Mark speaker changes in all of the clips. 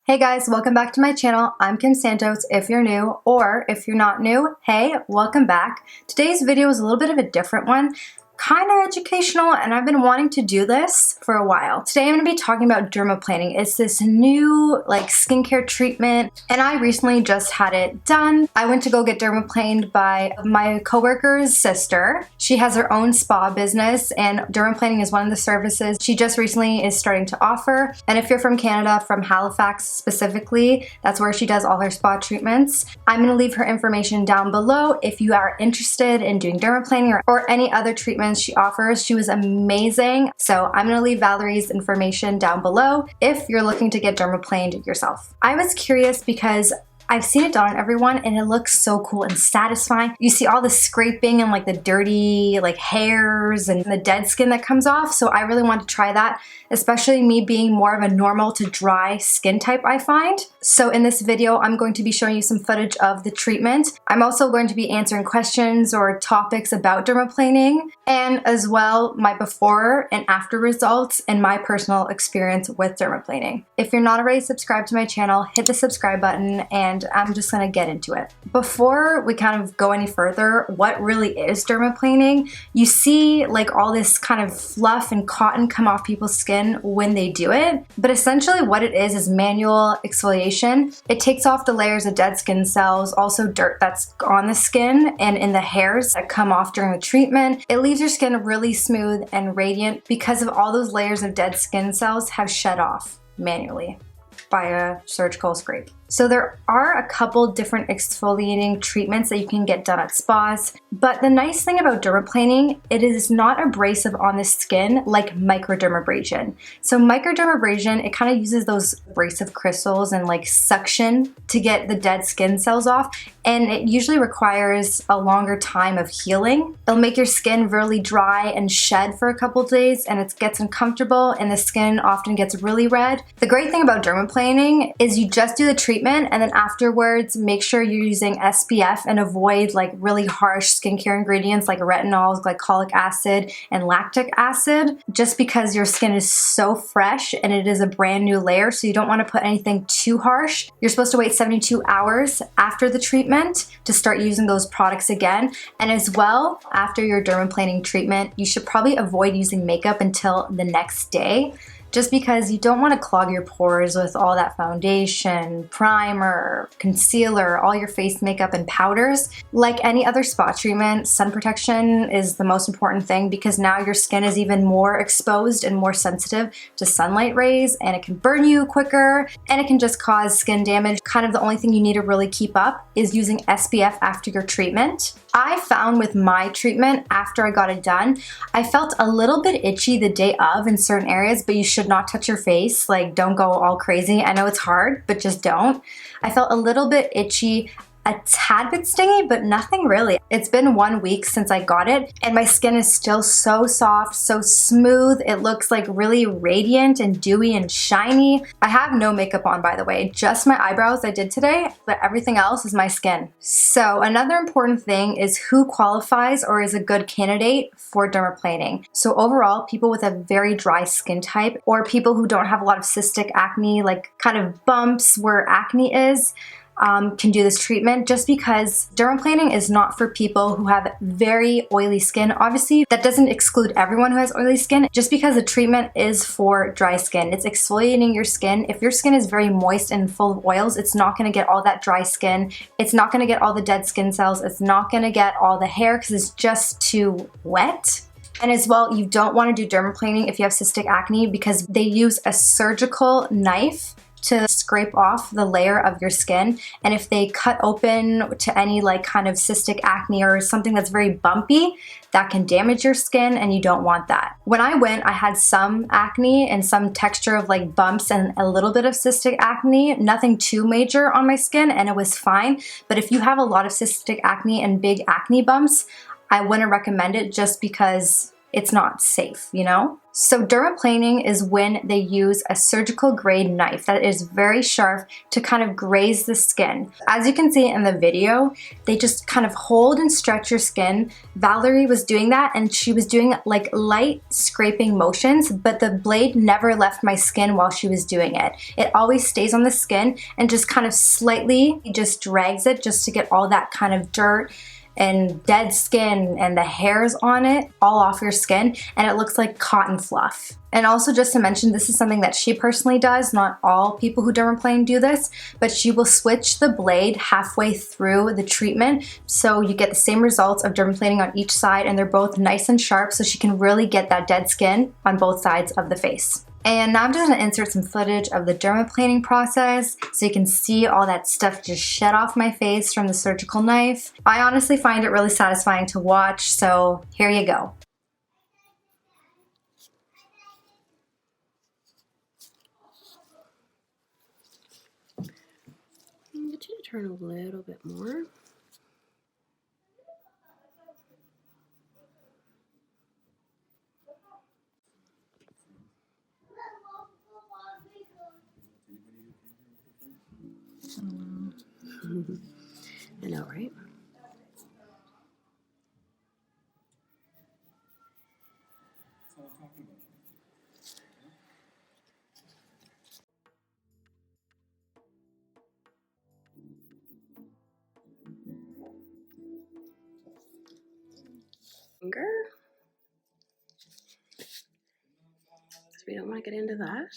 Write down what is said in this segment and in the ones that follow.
Speaker 1: Hey guys, welcome back to my channel. I'm Kim Santos if you're new, or if you're not new, hey, welcome back. Today's video is a little bit of a different one, kind of educational, and I've been wanting to do this for a while. Today I'm going to be talking about dermaplaning. It's this new skincare treatment, and I recently just had it done. I went to go get dermaplaned by my coworker's sister. She has her own spa business, and dermaplaning is one of the services she just recently is starting to offer. And if you're from Canada, from Halifax specifically, that's where she does all her spa treatments. I'm going to leave her information down below if you are interested in doing dermaplaning or any other treatment she offers. She was amazing. So I'm going to leave Valerie's information down below if you're looking to get dermaplaned yourself. I was curious because I've seen it done on everyone and it looks so cool and satisfying. You see all the scraping and the dirty hairs and the dead skin that comes off. So I really want to try that, especially me being more of a normal to dry skin type, I find. So in this video, I'm going to be showing you some footage of the treatment. I'm also going to be answering questions or topics about dermaplaning, and as well my before and after results and my personal experience with dermaplaning. If you're not already subscribed to my channel, hit the subscribe button, and I'm just gonna get into it. Before we kind of go any further, what really is dermaplaning? You see all this kind of fluff and cotton come off people's skin when they do it, but essentially what it is manual exfoliation. It takes off the layers of dead skin cells, also dirt that's on the skin and in the hairs that come off during the treatment. It leaves your skin really smooth and radiant because of all those layers of dead skin cells have shed off manually by a surgical scrape. So there are a couple different exfoliating treatments that you can get done at spas, but the nice thing about dermaplaning, it is not abrasive on the skin like microdermabrasion. So microdermabrasion, it kind of uses those abrasive crystals and suction to get the dead skin cells off, and it usually requires a longer time of healing. It'll make your skin really dry and shed for a couple days, and it gets uncomfortable, and the skin often gets really red. The great thing about dermaplaning is you just do the treatment, and then afterwards make sure you're using SPF and avoid really harsh skincare ingredients like retinol, glycolic acid, and lactic acid, just because your skin is so fresh and it is a brand new layer, so you don't want to put anything too harsh. You're supposed to wait 72 hours after the treatment to start using those products again, and as well, after your dermaplaning treatment, you should probably avoid using makeup until the next day, just because you don't want to clog your pores with all that foundation, primer, concealer, all your face makeup and powders. Like any other spa treatment, sun protection is the most important thing, because now your skin is even more exposed and more sensitive to sunlight rays, and it can burn you quicker, and it can just cause skin damage. Kind of the only thing you need to really keep up is using SPF after your treatment. I found with my treatment, after I got it done, I felt a little bit itchy the day of in certain areas, but you should not touch your face. Don't go all crazy. I know it's hard, but just don't. I felt a little bit itchy, a tad bit stingy, but nothing really. It's been 1 week since I got it, and my skin is still so soft, so smooth. It looks really radiant and dewy and shiny. I have no makeup on, by the way, just my eyebrows I did today, but everything else is my skin. So another important thing is who qualifies or is a good candidate for dermaplaning. So overall, people with a very dry skin type, or people who don't have a lot of cystic acne, kind of bumps where acne is, can do this treatment, just because dermaplaning is not for people who have very oily skin. Obviously, that doesn't exclude everyone who has oily skin, just because the treatment is for dry skin. It's exfoliating your skin. If your skin is very moist and full of oils, it's not going to get all that dry skin. It's not going to get all the dead skin cells. It's not going to get all the hair because it's just too wet. And as well, you don't want to do dermaplaning if you have cystic acne, because they use a surgical knife to scrape off the layer of your skin, and if they cut open to any kind of cystic acne or something that's very bumpy, that can damage your skin, and you don't want that. When I went, I had some acne and some texture of bumps and a little bit of cystic acne, nothing too major on my skin, and it was fine. But if you have a lot of cystic acne and big acne bumps, I wouldn't recommend it, just because it's not safe, you know? So dermaplaning is when they use a surgical grade knife that is very sharp to kind of graze the skin. As you can see in the video, they just kind of hold and stretch your skin. Valerie was doing that and she was doing like light scraping motions, but the blade never left my skin while she was doing it. It always stays on the skin and just kind of slightly just drags it just to get all that kind of dirt and dead skin and the hairs on it all off your skin, and it looks like cotton fluff. And also, just to mention, this is something that she personally does. Not all people who dermaplane do this, but she will switch the blade halfway through the treatment so you get the same results of dermaplaning on each side, and they're both nice and sharp so she can really get that dead skin on both sides of the face. And now I'm just gonna insert some footage of the dermaplaning process so you can see all that stuff just shed off my face from the surgical knife. I honestly find it really satisfying to watch, so here you go.
Speaker 2: I'm going to turn a little bit more. I know, right? Finger. So we don't want to get into that.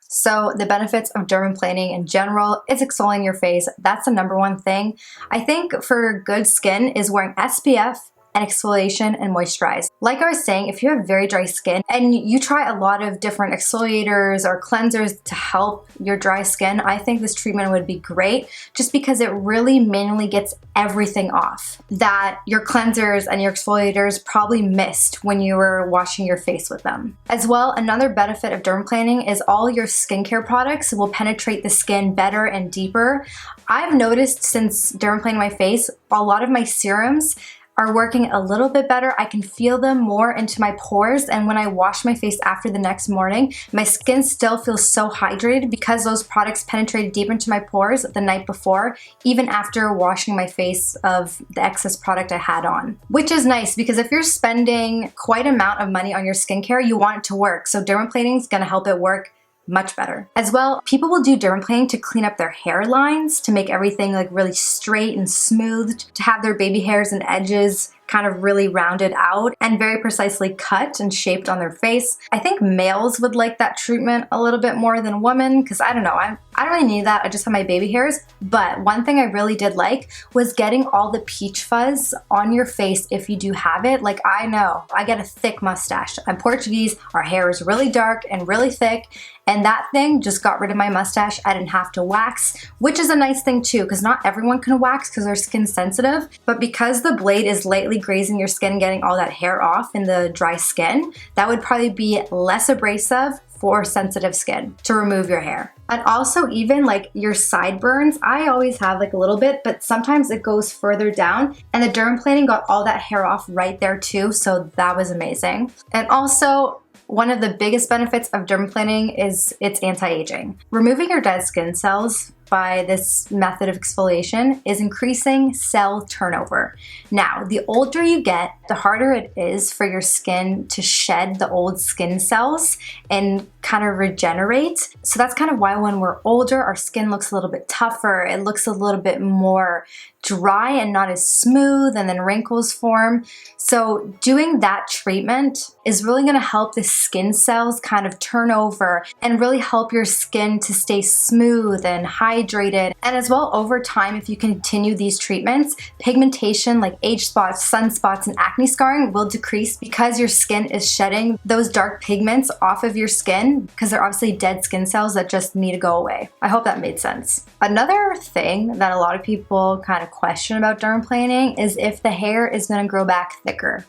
Speaker 1: So the benefits of dermaplaning in general is exfoliating your face. That's the number one thing. I think for good skin is wearing SPF and exfoliation and moisturize. Like I was saying, if you have very dry skin and you try a lot of different exfoliators or cleansers to help your dry skin, I think this treatment would be great just because it really manually gets everything off that your cleansers and your exfoliators probably missed when you were washing your face with them. As well, another benefit of dermaplaning is all your skincare products will penetrate the skin better and deeper. I've noticed since dermaplaning my face, a lot of my serums are working a little bit better. I can feel them more into my pores, and when I wash my face after the next morning, my skin still feels so hydrated because those products penetrated deep into my pores the night before, even after washing my face of the excess product I had on. Which is nice because if you're spending quite an amount of money on your skincare, you want it to work. So dermaplaning is gonna help it work much better. As well, people will do dermaplaning to clean up their hairlines, to make everything like really straight and smoothed, to have their baby hairs and edges kind of really rounded out and very precisely cut and shaped on their face. I think males would like that treatment a little bit more than women because I don't know, I don't really need that. I just have my baby hairs. But one thing I really did like was getting all the peach fuzz on your face if you do have it. Like I know, I get a thick mustache. I'm Portuguese, our hair is really dark and really thick, and that thing just got rid of my mustache. I didn't have to wax, which is a nice thing too because not everyone can wax because their skin's sensitive, but because the blade is lightly grazing your skin, getting all that hair off in the dry skin, that would probably be less abrasive for sensitive skin to remove your hair. And also even like your sideburns, I always have like a little bit, but sometimes it goes further down, and the dermaplaning got all that hair off right there too, so that was amazing. And also, one of the biggest benefits of dermaplaning is it's anti-aging. Removing your dead skin cells by this method of exfoliation is increasing cell turnover. Now, the older you get, the harder it is for your skin to shed the old skin cells and kind of regenerate. So that's kind of why when we're older, our skin looks a little bit tougher. It looks a little bit more dry and not as smooth, and then wrinkles form. So doing that treatment is really going to help the skin cells kind of turn over and really help your skin to stay smooth and hydrated. And as well, over time, if you continue these treatments, pigmentation like age spots, sunspots, and acne scarring will decrease because your skin is shedding those dark pigments off of your skin, because they're obviously dead skin cells that just need to go away. I hope that made sense. Another thing that a lot of people kind of question about dermaplaning is if the hair is going to grow back thicker.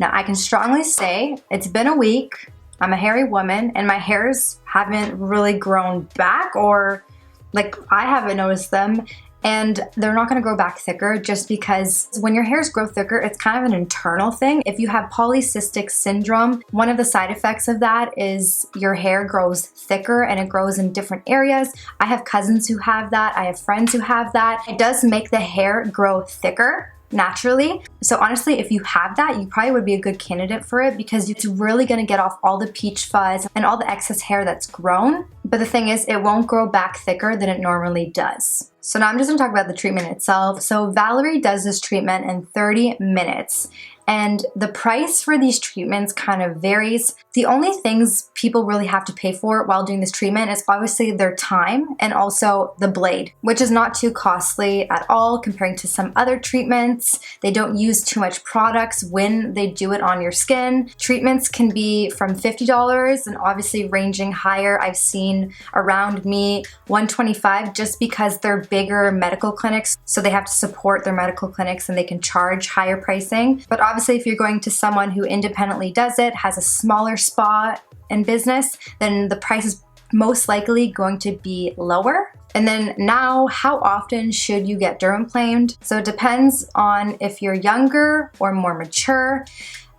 Speaker 1: Now, I can strongly say it's been a week. I'm a hairy woman and my hairs haven't really grown back, or like I haven't noticed them, and they're not going to grow back thicker just because when your hairs grow thicker, it's kind of an internal thing. If you have polycystic syndrome, one of the side effects of that is your hair grows thicker and it grows in different areas. I have cousins who have that. I have friends who have that. It does make the hair grow thicker naturally. So honestly, if you have that, you probably would be a good candidate for it, because it's really going to get off all the peach fuzz and all the excess hair that's grown. But the thing is, it won't grow back thicker than it normally does. So now I'm just going to talk about the treatment itself. So Valerie does this treatment in 30 minutes. And the price for these treatments kind of varies. The only things people really have to pay for while doing this treatment is obviously their time and also the blade, which is not too costly at all comparing to some other treatments. They don't use too much products when they do it on your skin. Treatments can be from $50 and obviously ranging higher. I've seen around me $125, just because they're bigger medical clinics, so they have to support their medical clinics and they can charge higher pricing. But obviously, if you're going to someone who independently does it, has a smaller spa and business, then the price is most likely going to be lower. And then now, how often should you get dermaplaned? So it depends on if you're younger or more mature.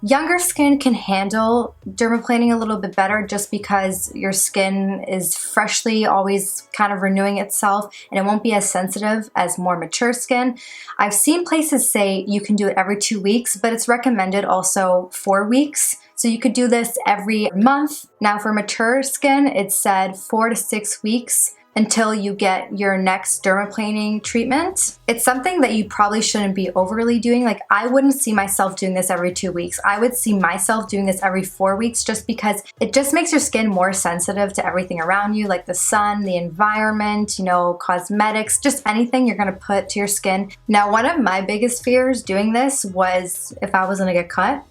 Speaker 1: Younger skin can handle dermaplaning a little bit better just because your skin is freshly always kind of renewing itself, and it won't be as sensitive as more mature skin. I've seen places say you can do it every 2 weeks, but it's recommended also 4 weeks. So you could do this every month. Now for mature skin, it's said 4 to 6 weeks until you get your next dermaplaning treatment. It's something that you probably shouldn't be overly doing. Like, I wouldn't see myself doing this every 2 weeks. I would see myself doing this every 4 weeks, just because it just makes your skin more sensitive to everything around you, like the sun, the environment, you know, cosmetics, just anything you're gonna put to your skin. Now, one of my biggest fears doing this was if I was gonna get cut.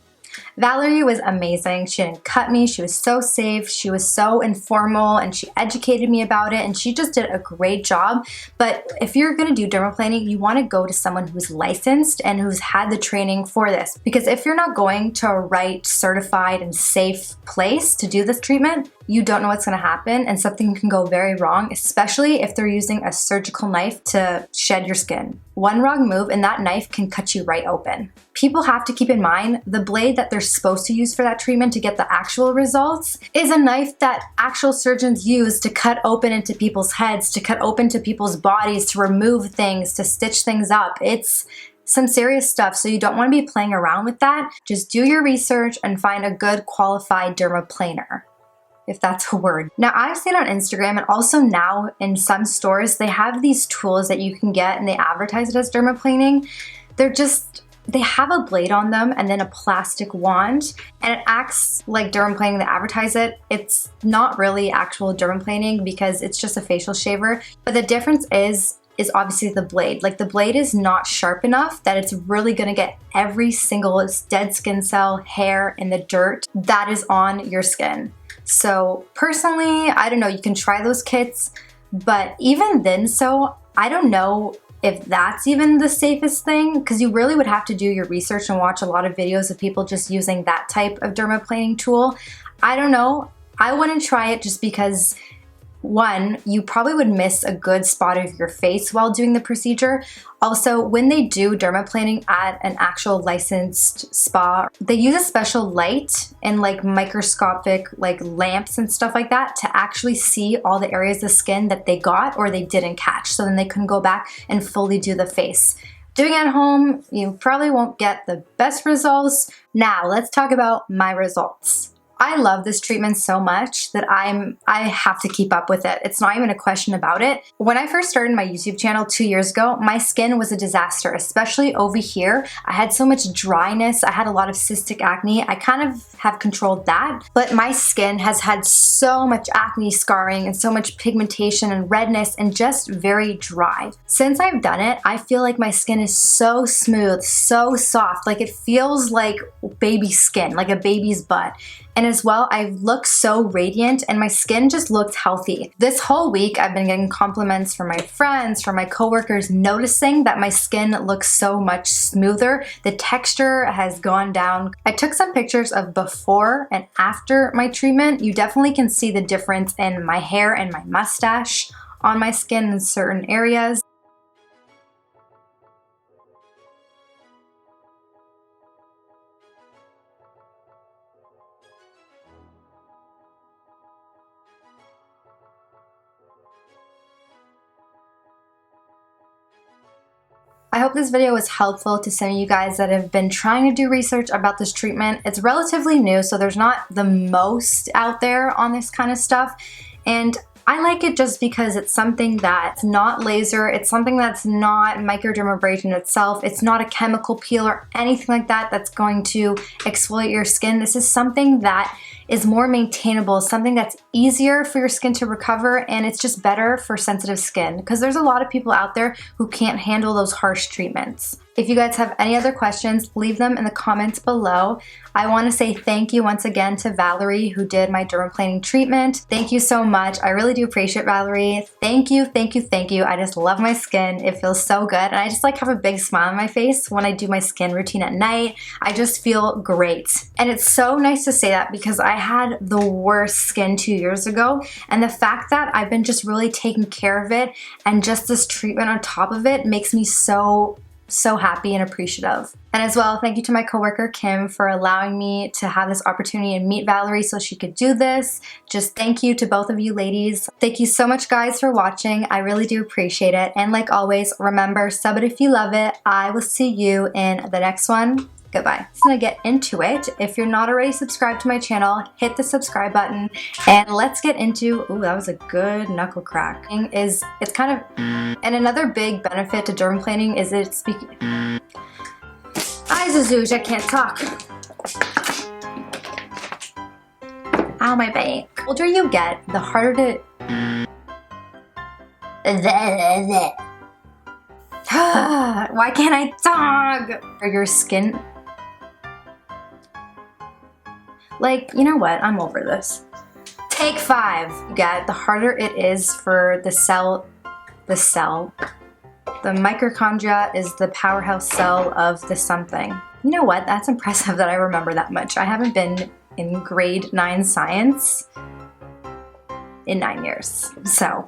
Speaker 1: Valerie was amazing. She didn't cut me. She was so safe. She was so informal, and she educated me about it, and she just did a great job. But if you're going to do dermaplaning, you want to go to someone who's licensed and who's had the training for this. Because if you're not going to a right, certified, and safe place to do this treatment, you don't know what's going to happen, and something can go very wrong, especially if they're using a surgical knife to shed your skin. One wrong move and that knife can cut you right open. People have to keep in mind the blade that they're supposed to use for that treatment to get the actual results is a knife that actual surgeons use to cut open into people's heads, to cut open to people's bodies, to remove things, to stitch things up. It's some serious stuff, so you don't want to be playing around with that. Just do your research and find a good qualified dermaplaner, if that's a word. Now, I've seen on Instagram, and also now in some stores, they have these tools that you can get and they advertise it as dermaplaning. They have a blade on them and then a plastic wand, and it acts like dermaplaning. They advertise it. It's not really actual dermaplaning because it's just a facial shaver. But the difference is obviously the blade. Like, the blade is not sharp enough that it's really gonna get every single dead skin cell, hair, and the dirt that is on your skin. So personally, I don't know, you can try those kits, but even then, I don't know if that's even the safest thing, because you really would have to do your research and watch a lot of videos of people just using that type of dermaplaning tool. I don't know. I wouldn't try it just because one, you probably would miss a good spot of your face while doing the procedure. Also, when they do dermaplaning at an actual licensed spa, they use a special light and like microscopic like lamps and stuff like that to actually see all the areas of skin that they got or they didn't catch. So then they can go back and fully do the face. Doing it at home, you probably won't get the best results. Now, let's talk about my results. I love this treatment so much that I have to keep up with it. It's not even a question about it. When I first started my YouTube channel 2 years ago, my skin was a disaster, especially over here. I had so much dryness. I had a lot of cystic acne. I kind of have controlled that, but my skin has had so much acne scarring and so much pigmentation and redness and just very dry. Since I've done it, I feel like my skin is so smooth, so soft, like it feels like baby skin, like a baby's butt. And as well, I look so radiant and my skin just looks healthy. This whole week, I've been getting compliments from my friends, from my coworkers, noticing that my skin looks so much smoother. The texture has gone down. I took some pictures of before and after my treatment. You definitely can see the difference in my hair and my mustache on my skin in certain areas. I hope this video was helpful to some of you guys that have been trying to do research about this treatment. It's relatively new, so there's not the most out there on this kind of stuff. And I like it just because it's something that's not laser, it's something that's not microdermabrasion itself, it's not a chemical peel or anything like that that's going to exfoliate your skin. This is something that is more maintainable, something that's easier for your skin to recover, and it's just better for sensitive skin because there's a lot of people out there who can't handle those harsh treatments. If you guys have any other questions, leave them in the comments below. I want to say thank you once again to Valerie who did my dermaplaning treatment. Thank you so much. I really do appreciate Valerie. Thank you, thank you, thank you. I just love my skin. It feels so good. And I just like have a big smile on my face when I do my skin routine at night. I just feel great. And it's so nice to say that because I had the worst skin 2 years ago. And the fact that I've been just really taking care of it and just this treatment on top of it makes me so happy and appreciative. And as well, thank you to my coworker Kim for allowing me to have this opportunity and meet Valerie so she could do this. Just thank you to both of you ladies. Thank you so much guys for watching. I really do appreciate it. And like always, remember, sub it if you love it. I will see you in the next one. Goodbye. So I'm gonna get into it. If you're not already subscribed to my channel, hit the subscribe button and let's get into, ooh, that was a good knuckle crack. It's kind of, and another big benefit to dermaplaning is it's speaking. I can't talk. Ow, my back. The older you get, the harder to. Why can't I talk? Or your skin. Like, you know what? I'm over this. Take 5. You get, the harder it is for the mitochondria is the powerhouse cell of the something. You know what? That's impressive that I remember that much. I haven't been in grade 9 science in 9 years. So.